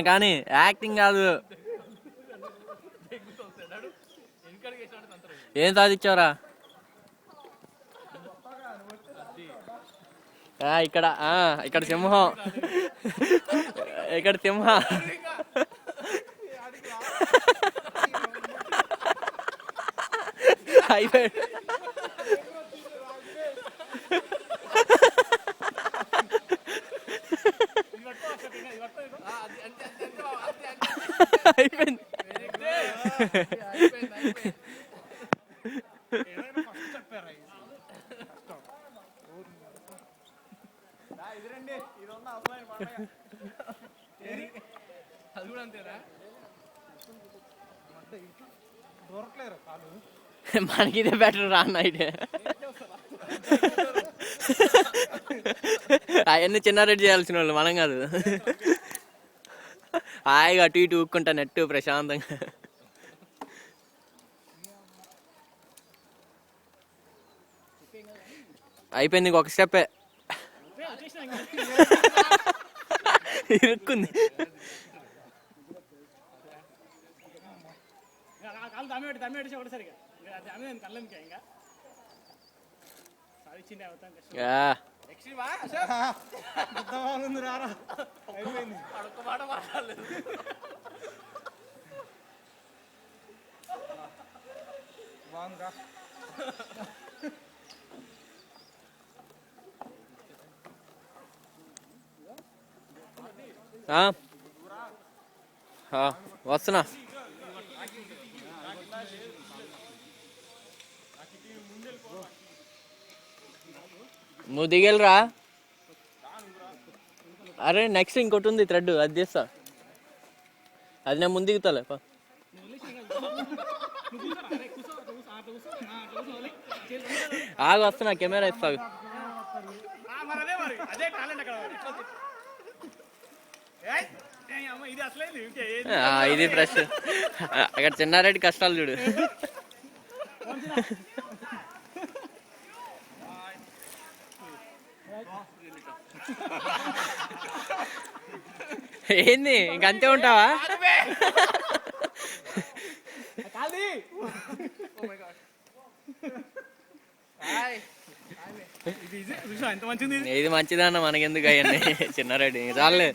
కానీ యాక్టింగ్ కాదు. ఏం సాధించావురా? ఇక్కడ ఇక్కడ సింహం, ఇక్కడ సింహం. అయిపోయాడు. అయిపోయింది. మనకి ఇదే బెటర్ రా అన్న. ఇదే అవన్నీ చిన్నారెడ్డి చేయాల్సిన వాళ్ళు, మనం కాదు. హాయిగా అటు ఇటు ఊక్కుంటా నెట్టు ప్రశాంతంగా. అయిపోయింది, ఇంకొక స్టెప్పే. ఇరుక్కుంది. వస్తున్నా. నువ్వు దిగెళ్ళరా. అరే నెక్స్ట్ ఇంకోటి ఉంది థ్రెడ్, అది చేస్తా. అది నేను ముందు దిగుతాలే. ఆగు, వస్తున్నా, కెమెరా ఇస్తాగు. ఇది ఫ్రెష్. అక్కడ చిన్నారెడ్డి కష్టాలు చూడు. ఏంది ఇంకంతే ఉంటావా? ఇది మంచిదన్న, మనకెందుకు అవన్నీ. చిన్నారెడ్డి చాలే.